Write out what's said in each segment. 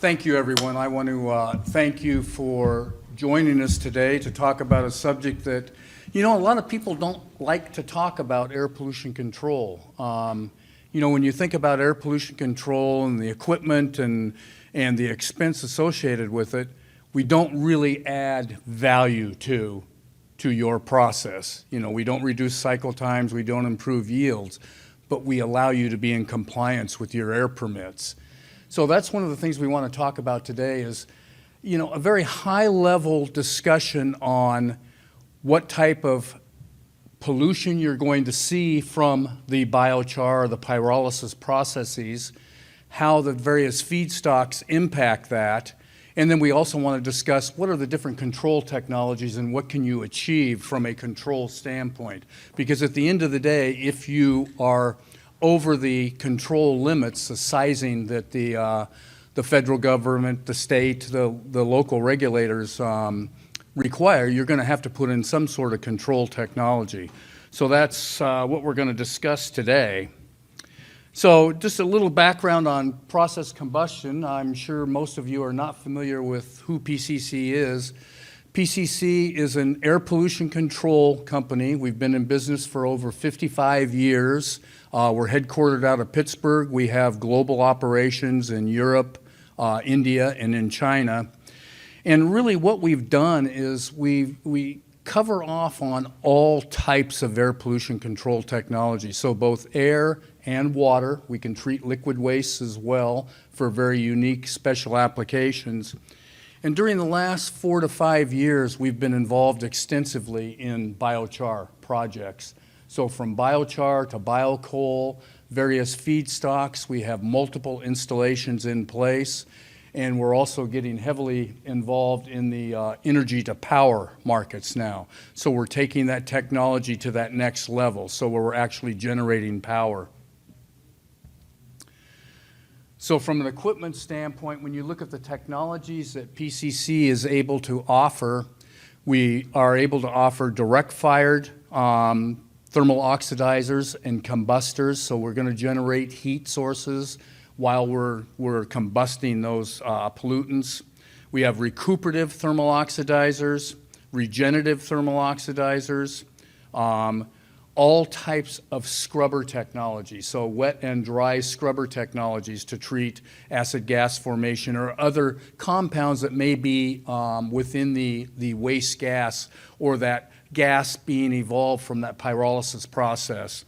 Thank you, everyone. I want to thank you for joining us today to talk about a subject that, a lot of people don't like to talk about: air pollution control. When you think about air pollution control and the equipment and the expense associated with it, we don't really add value to your process. We don't reduce cycle times, we don't improve yields, but we allow you to be in compliance with your air permits. So that's one of the things we want to talk about today is, a very high-level discussion on what type of pollution you're going to see from the biochar or the pyrolysis processes, how the various feedstocks impact that, and then we also want to discuss what are the different control technologies and what can you achieve from a control standpoint. Because at the end of the day, if you are over the control limits, the sizing that the federal government, the state, the local regulators require, you're going to have to put in some sort of control technology. So that's what we're going to discuss today. So just a little background on process combustion. I'm sure most of you are not familiar with who PCC is. PCC is an air pollution control company. We've been in business for over 55 years. We're headquartered out of Pittsburgh. We have global operations in Europe, India, and in China. And really what we've done is we cover off on all types of air pollution control technology. So both air and water. We can treat liquid waste as well for very unique special applications. And during the last 4 to 5 years, we've been involved extensively in biochar projects. So from biochar to biocoal, various feedstocks, we have multiple installations in place, and we're also getting heavily involved in the energy to power markets now. So we're taking that technology to that next level, so we're actually generating power. So from an equipment standpoint, when you look at the technologies that PCC is able to offer, we are able to offer direct-fired thermal oxidizers and combustors. So we're going to generate heat sources while we're combusting those pollutants. We have recuperative thermal oxidizers, regenerative thermal oxidizers, all types of scrubber technology, so wet and dry scrubber technologies to treat acid gas formation or other compounds that may be within the waste gas or that gas being evolved from that pyrolysis process.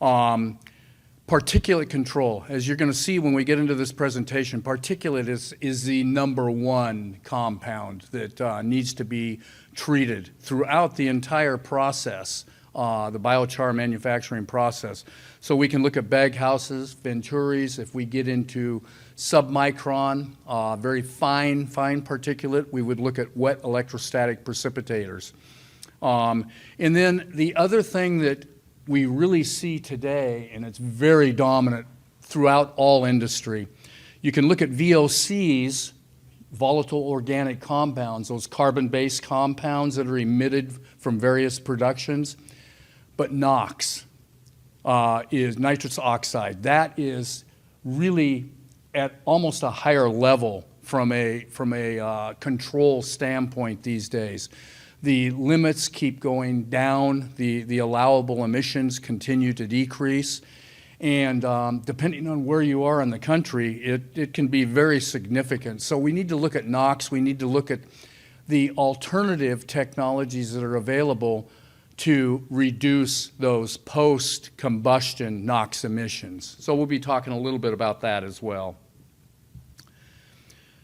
Particulate control, as you're going to see when we get into this presentation, particulate is the #1 compound that needs to be treated throughout the entire process. The biochar manufacturing process. So we can look at bag houses, venturis. If we get into submicron, very fine particulate, we would look at wet electrostatic precipitators. And then the other thing that we really see today, and it's very dominant throughout all industry, you can look at VOCs, volatile organic compounds, those carbon-based compounds that are emitted from various productions. But NOx is nitrous oxide. That is really at almost a higher level from a control standpoint these days. The limits keep going down. The allowable emissions continue to decrease. And depending on where you are in the country, it can be very significant. So we need to look at NOx. We need to look at the alternative technologies that are available to reduce those post-combustion NOx emissions. So we'll be talking a little bit about that as well.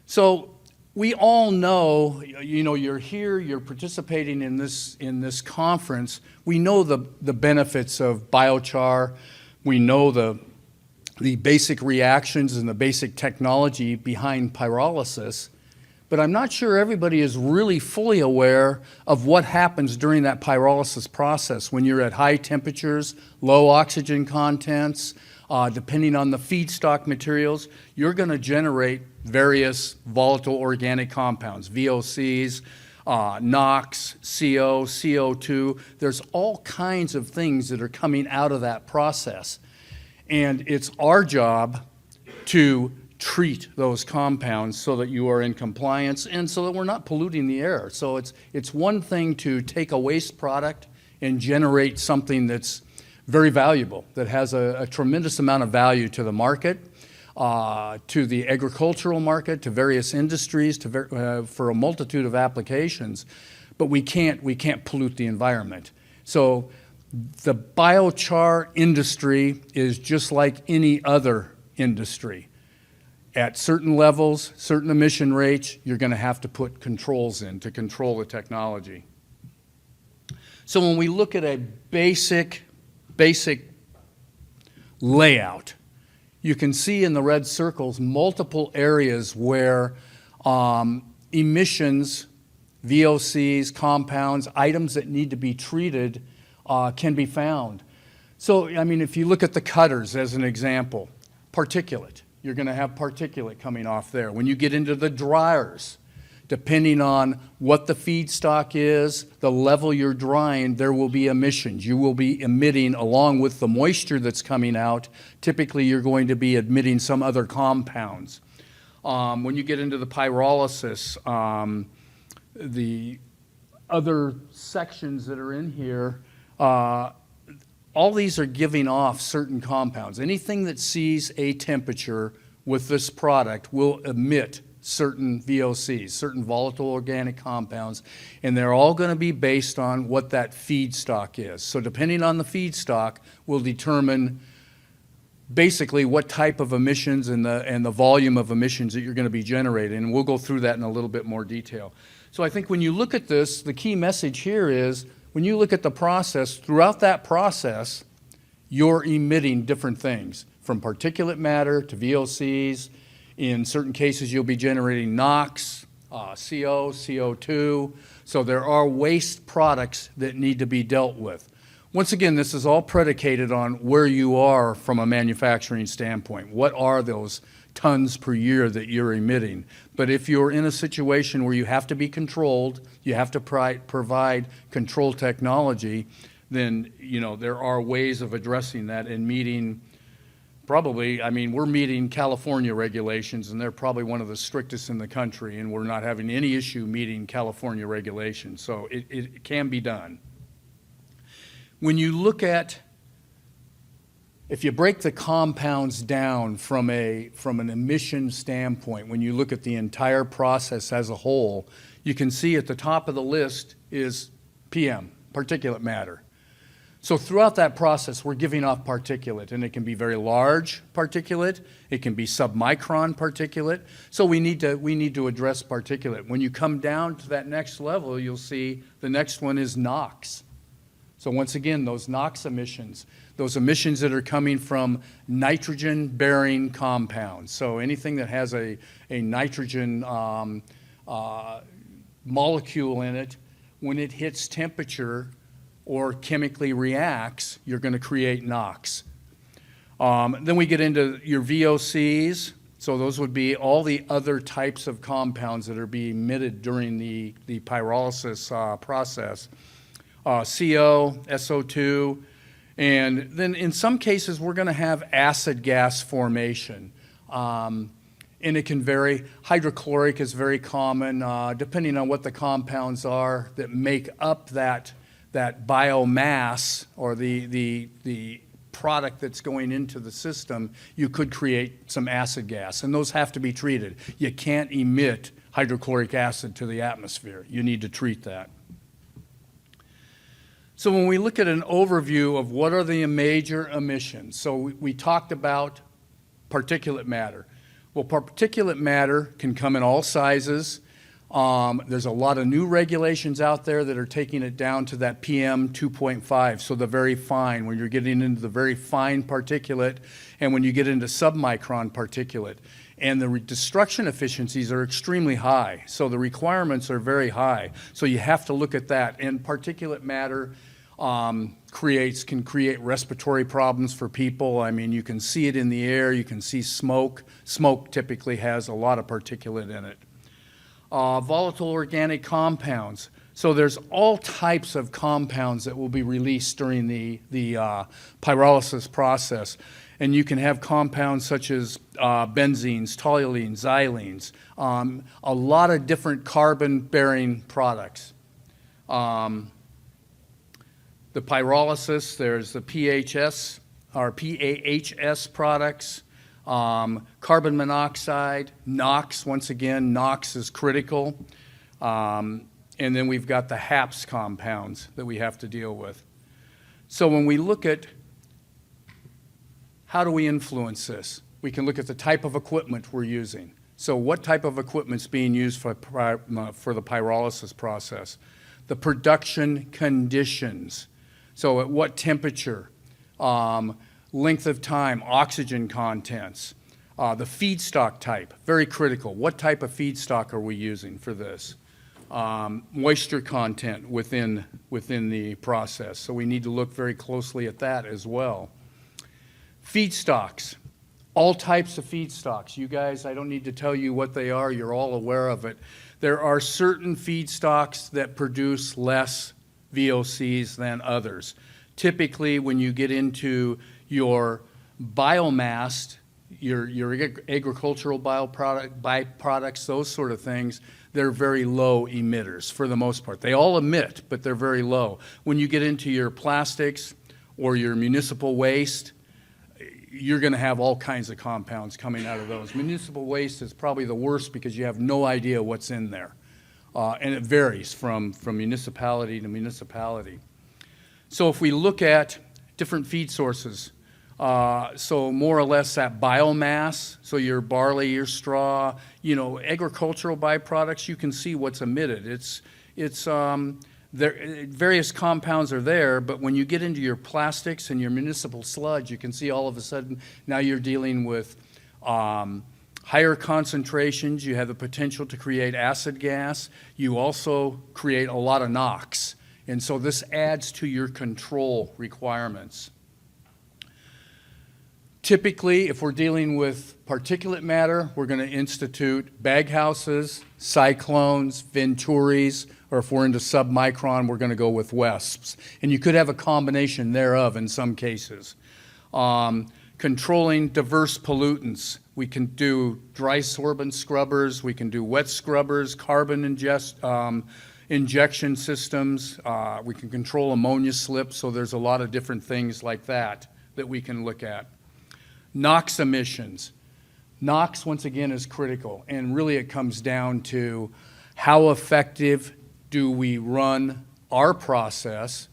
So we all know, you're here, you're participating in this conference. We know the benefits of biochar. We know the basic reactions and the basic technology behind pyrolysis. But I'm not sure everybody is really fully aware of what happens during that pyrolysis process when you're at high temperatures, low oxygen contents. Depending on the feedstock materials, you're going to generate various volatile organic compounds, VOCs, NOx, CO, CO2. There's all kinds of things that are coming out of that process. And it's our job to treat those compounds so that you are in compliance and so that we're not polluting the air. So it's one thing to take a waste product and generate something that's very valuable, that has a tremendous amount of value to the market, to the agricultural market, to various industries, for a multitude of applications, but we can't pollute the environment. So the biochar industry is just like any other industry. At certain levels, certain emission rates, you're going to have to put controls in to control the technology. So when we look at a basic layout, you can see in the red circles multiple areas where emissions, VOCs, compounds, items that need to be treated can be found. So, I mean, if you look at the cutters as an example, particulate, you're going to have particulate coming off there. When you get into the dryers, depending on what the feedstock is, the level you're drying, there will be emissions. You will be emitting, along with the moisture that's coming out, typically you're going to be emitting some other compounds. When you get into the pyrolysis, the other sections that are in here, all these are giving off certain compounds. Anything that sees a temperature with this product will emit certain VOCs, certain volatile organic compounds, and they're all going to be based on what that feedstock is. So depending on the feedstock will determine basically what type of emissions and the volume of emissions that you're going to be generating, and we'll go through that in a little bit more detail. So I think when you look at this, the key message here is when you look at the process, throughout that process, you're emitting different things, from particulate matter to VOCs. In certain cases, you'll be generating NOx, CO, CO2. So there are waste products that need to be dealt with. Once again, this is all predicated on where you are from a manufacturing standpoint. What are those tons per year that you're emitting? But if you're in a situation where you have to be controlled, you have to provide control technology, then there are ways of addressing that and meeting probably, I mean, we're meeting California regulations, and they're probably one of the strictest in the country, and we're not having any issue meeting California regulations. So it can be done. When you look at, if you break the compounds down from an emission standpoint, when you look at the entire process as a whole, you can see at the top of the list is PM, particulate matter. So throughout that process, we're giving off particulate, and it can be very large particulate, it can be submicron particulate. So we need to address particulate. When you come down to that next level, you'll see the next one is NOx. So once again, those NOx emissions, those emissions that are coming from nitrogen-bearing compounds. So anything that has a nitrogen molecule in it, when it hits temperature or chemically reacts, you're going to create NOx. Then we get into your VOCs. So those would be all the other types of compounds that are being emitted during the pyrolysis process. CO, SO2, and then in some cases we're going to have acid gas formation. And it can vary. Hydrochloric is very common, depending on what the compounds are that make up that biomass or the product that's going into the system. You could create some acid gas, and those have to be treated. You can't emit hydrochloric acid to the atmosphere. You need to treat that. So when we look at an overview of what are the major emissions, so we talked about particulate matter. Well, particulate matter can come in all sizes. There's a lot of new regulations out there that are taking it down to that PM 2.5, so the very fine, when you're getting into the very fine particulate, and when you get into submicron particulate. And the destruction efficiencies are extremely high, so the requirements are very high. So you have to look at that. And particulate matter can create respiratory problems for people. I mean, you can see it in the air, you can see smoke. Smoke typically has a lot of particulate in it. Volatile organic compounds. So there's all types of compounds that will be released during the pyrolysis process. And you can have compounds such as benzenes, toluenes, xylenes, a lot of different carbon-bearing products. The pyrolysis, there's the PHS, or PAHS products, carbon monoxide, NOx, once again, NOx is critical. And then we've got the HAPS compounds that we have to deal with. So when we look at how do we influence this, we can look at the type of equipment we're using. So what type of equipment's being used for the pyrolysis process? The production conditions. So at what temperature, length of time, oxygen contents, the feedstock type, very critical. What type of feedstock are we using for this? Moisture content within the process. So we need to look very closely at that as well. Feedstocks, all types of feedstocks. You guys, I don't need to tell you what they are. You're all aware of it. There are certain feedstocks that produce less VOCs than others. Typically, when you get into your biomass, your agricultural byproducts, those sort of things, they're very low emitters for the most part. They all emit, but they're very low. When you get into your plastics or your municipal waste, you're going to have all kinds of compounds coming out of those. Municipal waste is probably the worst because you have no idea what's in there. And it varies from municipality to municipality. So if we look at different feed sources, so more or less that biomass, so your barley, your straw, agricultural byproducts, you can see what's emitted. Various compounds are there, but when you get into your plastics and your municipal sludge, you can see all of a sudden now you're dealing with higher concentrations. You have the potential to create acid gas. You also create a lot of NOx. And so this adds to your control requirements. Typically, if we're dealing with particulate matter, we're going to institute baghouses, cyclones, venturis, or if we're into submicron, we're going to go with WESPs. And you could have a combination thereof in some cases. Controlling diverse pollutants. We can do dry sorbent scrubbers, we can do wet scrubbers, carbon injection systems, we can control ammonia slips, so there's a lot of different things like that we can look at. NOx emissions. NOx, once again, is critical, and really it comes down to how effective do we run our process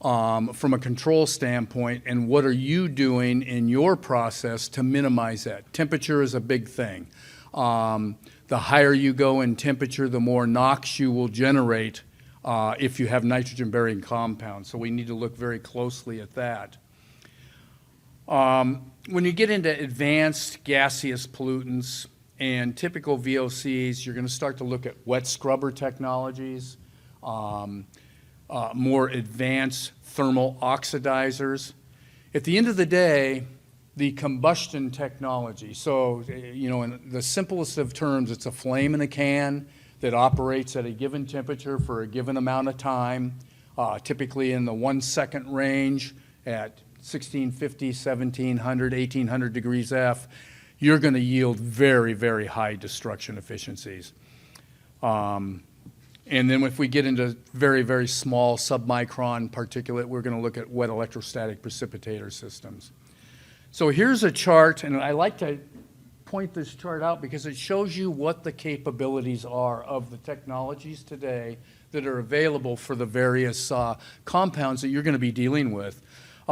from a control standpoint, and what are you doing in your process to minimize that? Temperature is a big thing. The higher you go in temperature, the more NOx you will generate if you have nitrogen-bearing compounds, so we need to look very closely at that. When you get into advanced gaseous pollutants and typical VOCs, you're going to start to look at wet scrubber technologies, more advanced thermal oxidizers. At the end of the day, the combustion technology, so in the simplest of terms, it's a flame in a can that operates at a given temperature for a given amount of time, typically in the 1 second range at 1650, 1700, 1800 degrees F, you're going to yield very, very high destruction efficiencies. And then if we get into very, very small submicron particulate, we're going to look at wet electrostatic precipitator systems. So here's a chart, and I like to point this chart out because it shows you what the capabilities are of the technologies today that are available for the various compounds that you're going to be dealing with.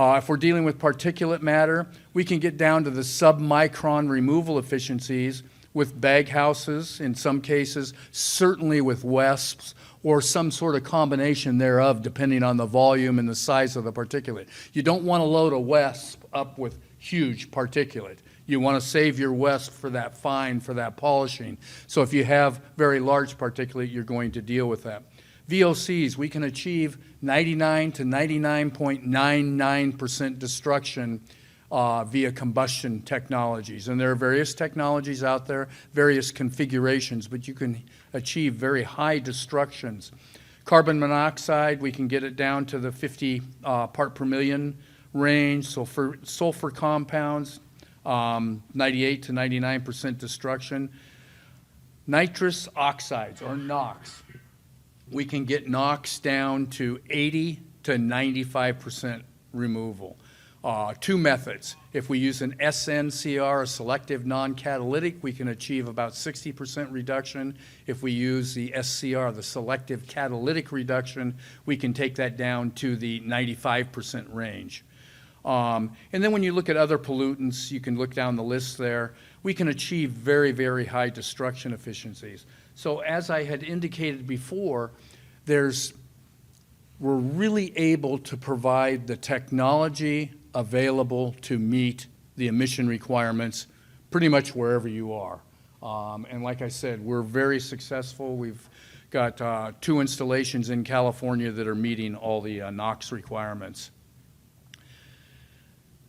If we're dealing with particulate matter, we can get down to the submicron removal efficiencies with baghouses in some cases, certainly with WESPs, or some sort of combination thereof depending on the volume and the size of the particulate. You don't want to load a WESP up with huge particulate. You want to save your WESP for that fine, for that polishing. So if you have very large particulate, you're going to deal with that. VOCs, we can achieve 99 to 99.99% destruction via combustion technologies. And there are various technologies out there, various configurations, but you can achieve very high destructions. Carbon monoxide, we can get it down to the 50 part per million range. Sulfur compounds, 98 to 99% destruction. Nitrous oxides, or NOx. We can get NOx down to 80 to 95% removal. Two methods. If we use an SNCR, a selective non-catalytic, we can achieve about 60% reduction. If we use the SCR, the selective catalytic reduction, we can take that down to the 95% range. And then when you look at other pollutants, you can look down the list there, we can achieve very, very high destruction efficiencies. So as I had indicated before, we're really able to provide the technology available to meet the emission requirements pretty much wherever you are. And like I said, we're very successful. We've got 2 installations in California that are meeting all the NOx requirements.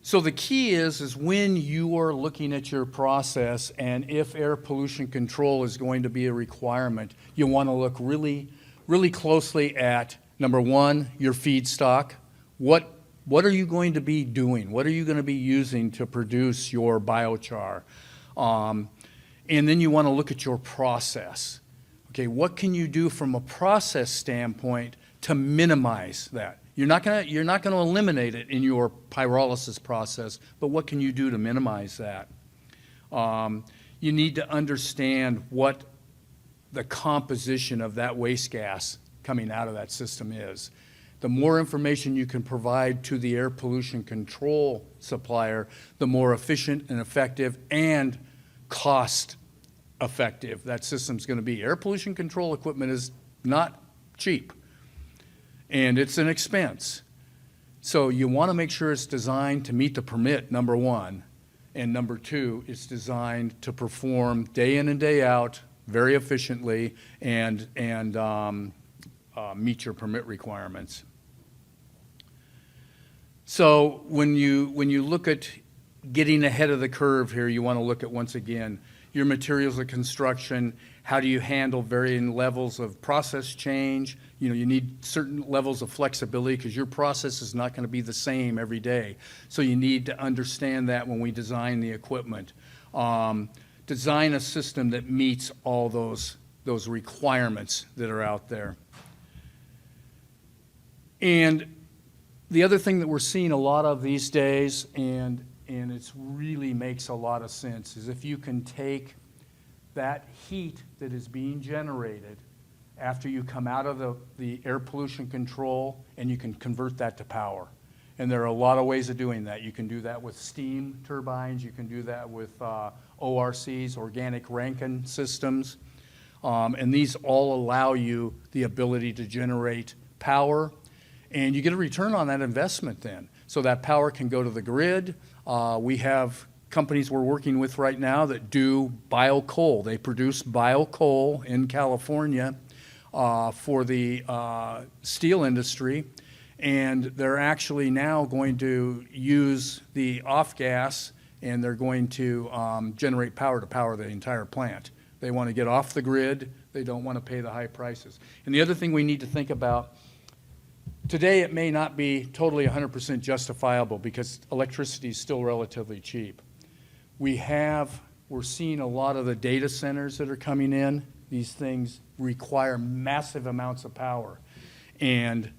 So the key is when you are looking at your process and if air pollution control is going to be a requirement, you want to look really, really closely at, number one, your feedstock. What are you going to be doing? What are you going to be using to produce your biochar? And then you want to look at your process. Okay, what can you do from a process standpoint to minimize that? You're not going to eliminate it in your pyrolysis process, but what can you do to minimize that? You need to understand what the composition of that waste gas coming out of that system is. The more information you can provide to the air pollution control supplier, the more efficient and effective and cost effective that system's going to be. Air pollution control equipment is not cheap, and it's an expense. So you want to make sure it's designed to meet the permit, number one, and number two, it's designed to perform day in and day out very efficiently and meet your permit requirements. So when you look at getting ahead of the curve here, you want to look at, once again, your materials of construction. How do you handle varying levels of process change? You need certain levels of flexibility because your process is not going to be the same every day. So you need to understand that when we design the equipment. Design a system that meets all those requirements that are out there. And the other thing that we're seeing a lot of these days, and it really makes a lot of sense, is if you can take that heat that is being generated after you come out of the air pollution control and you can convert that to power. And there are a lot of ways of doing that. You can do that with steam turbines. You can do that with ORCs, organic Rankine systems. And these all allow you the ability to generate power. And you get a return on that investment then. So that power can go to the grid. We have companies we're working with right now that do biocoal. They produce biocoal in California for the steel industry. And they're actually now going to use the off gas and they're going to generate power to power the entire plant. They want to get off the grid. They don't want to pay the high prices. And the other thing we need to think about, today it may not be totally 100% justifiable because electricity is still relatively cheap. We're seeing a lot of the data centers that are coming in. These things require massive amounts of power. And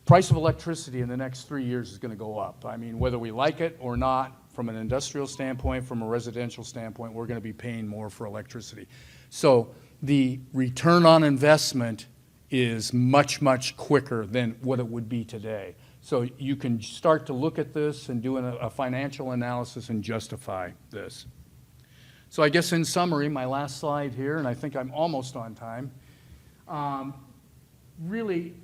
price of electricity in the next 3 years is going to go up. I mean, whether we like it or not, from an industrial standpoint, from a residential standpoint, we're going to be paying more for electricity. So the return on investment is much, much quicker than what it would be today. So you can start to look at this and do a financial analysis and justify this. So I guess in summary, my last slide here, and I think I'm almost on time, really,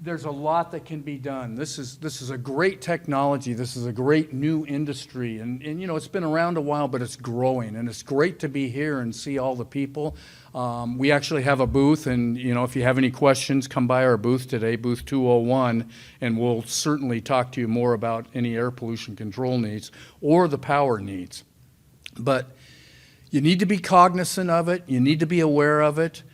there's a lot that can be done. This is a great technology. This is a great new industry. And it's been around a while, but it's growing. And it's great to be here and see all the people. We actually have a booth. And, if you have any questions, come by our booth today, booth 201. And we'll certainly talk to you more about any air pollution control needs or the power needs. But you need to be cognizant of it. You need to be aware of it.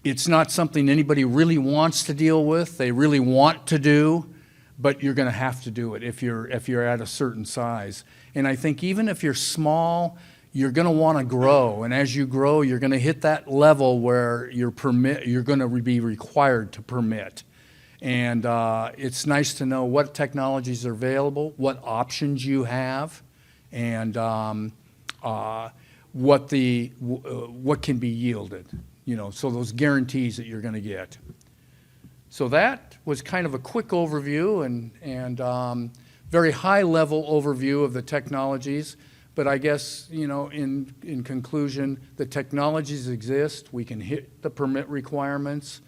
It's not something anybody really wants to deal with. They really want to do, but you're going to have to do it if you're at a certain size. And I think even if you're small, you're going to want to grow, and as you grow, you're going to hit that level where you're going to be required to permit. And it's nice to know what technologies are available, what options you have, and what can be yielded. So those guarantees that you're going to get. So that was kind of a quick overview and very high-level overview of the technologies. But I guess, in conclusion, the technologies exist. We can hit the permit requirements.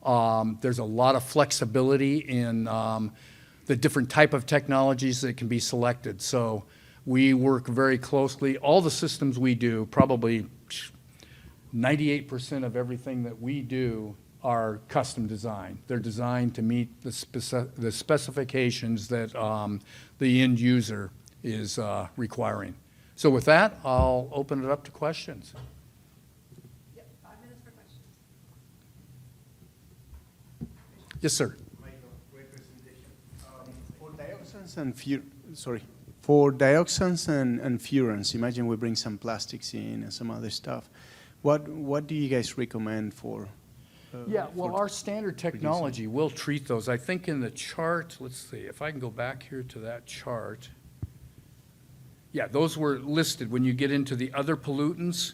There's a lot of flexibility in the different type of technologies that can be selected. So we work very closely. All the systems we do, probably 98% of everything that we do are custom designed. They're designed to meet the specifications that the end user is requiring. So with that, I'll open it up to questions. Yep, 5 minutes for questions. Yes, sir. Michael, great presentation. For dioxins and furans, imagine we bring some plastics in and some other stuff. What do you guys recommend for? Our standard technology will treat those. I think in the chart, let's see, if I can go back here to that chart. Yeah, those were listed. When you get into the other pollutants,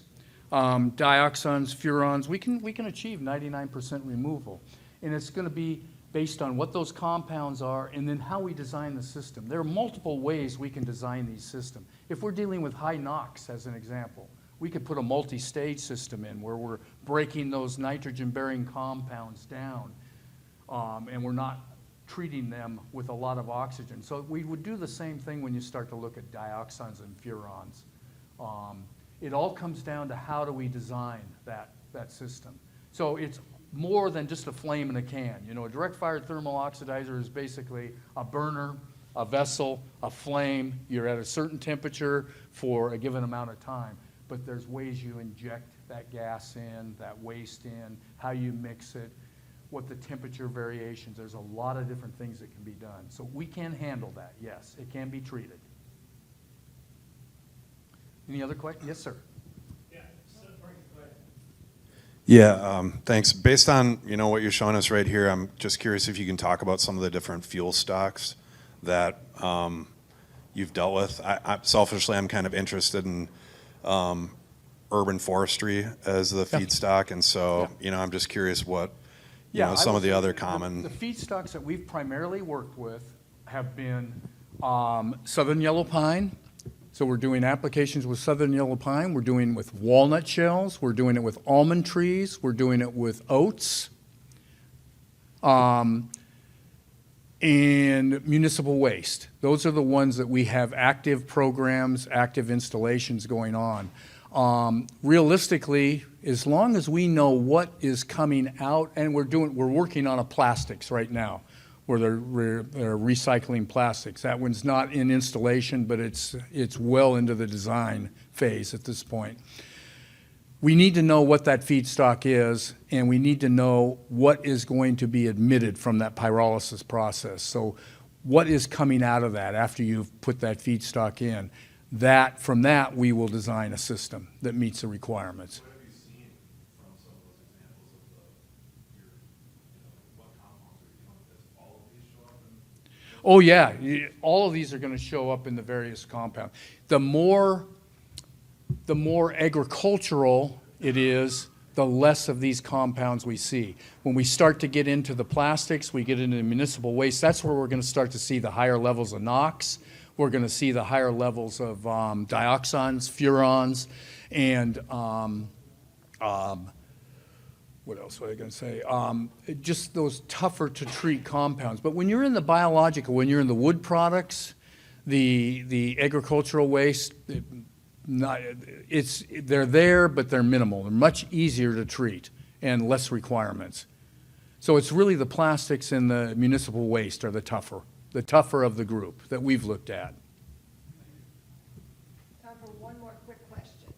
dioxins, furans, we can achieve 99% removal. And it's going to be based on what those compounds are and then how we design the system. There are multiple ways we can design these systems. If we're dealing with high NOx, as an example, we could put a multi-stage system in where we're breaking those nitrogen-bearing compounds down, and we're not treating them with a lot of oxygen. So we would do the same thing when you start to look at dioxins and furans. It all comes down to how do we design that system. So it's more than just a flame in a can. A direct fire thermal oxidizer is basically a burner, a vessel, a flame. You're at a certain temperature for a given amount of time. But there's ways you inject that gas in, that waste in, how you mix it, what the temperature variations. There's a lot of different things that can be done. So we can handle that, yes. It can be treated. Any other questions? Yes, sir. Yeah, thanks. Based on what you're showing us right here, I'm just curious if you can talk about some of the different fuel stocks that you've dealt with. Selfishly, I'm kind of interested in urban forestry as the feedstock, and so I'm just curious what some of the other common. The feedstocks that we've primarily worked with have been southern yellow pine. So we're doing applications with southern yellow pine. We're doing it with walnut shells. We're doing it with almond trees. We're doing it with oats. And municipal waste. Those are the ones that we have active programs, active installations going on. Realistically, as long as we know what is coming out, and we're working on a plastics right now, where they're recycling plastics. That one's not in installation, but it's well into the design phase at this point. We need to know what that feedstock is, and we need to know what is going to be emitted from that pyrolysis process. So what is coming out of that after you've put that feedstock in? From that, we will design a system that meets the requirements. What have you seen from some of those examples of what compounds are you dealing with? Does all of these show up in? Oh yeah, all of these are going to show up in the various compounds. The more agricultural it is, the less of these compounds we see. When we start to get into the plastics, we get into the municipal waste, that's where we're going to start to see the higher levels of NOx. We're going to see the higher levels of dioxins, furans, and what else was I going to say? Just those tougher to treat compounds. But when you're in the biological, when you're in the wood products, the agricultural waste, they're there, but they're minimal. They're much easier to treat and less requirements. So it's really the plastics and the municipal waste are the tougher of the group that we've looked at. Time for one more quick question.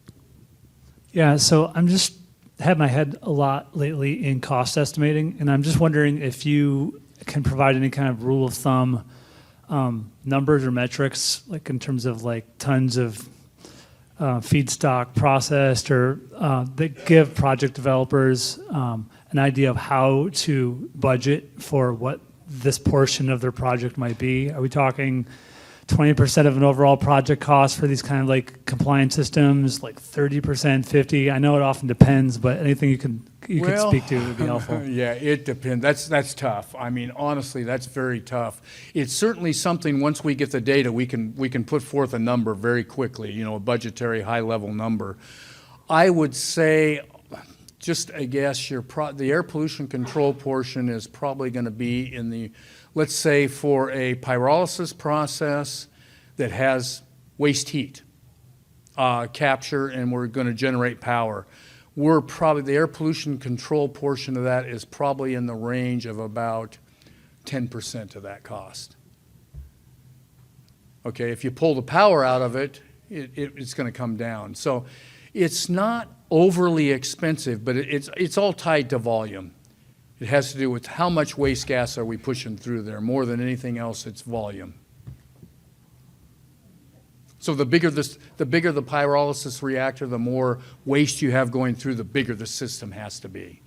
Yeah, so I'm just had my head a lot lately in cost estimating, and I'm just wondering if you can provide any kind of rule of thumb numbers or metrics, like in terms of like tons of feedstock processed, or that give project developers an idea of how to budget for what this portion of their project might be? Are we talking 20% of an overall project cost for these kind of like compliance systems, like 30%, 50? I know it often depends, but anything you can Well, speak to would be helpful. Yeah, it depends. That's tough. I mean, honestly, that's very tough. It's certainly something, once we get the data, we can put forth a number very quickly, you know, a budgetary high-level number. I would say, just a guess, the air pollution control portion is probably going to be in the, let's say, for a pyrolysis process that has waste heat capture, and we're going to generate power. The air pollution control portion of that is probably in the range of about 10% of that cost. Okay, if you pull the power out of it, it's going to come down. So it's not overly expensive, but it's all tied to volume. It has to do with how much waste gas are we pushing through there. More than anything else, it's volume. So the bigger the pyrolysis reactor, the more waste you have going through, the bigger the system has to be.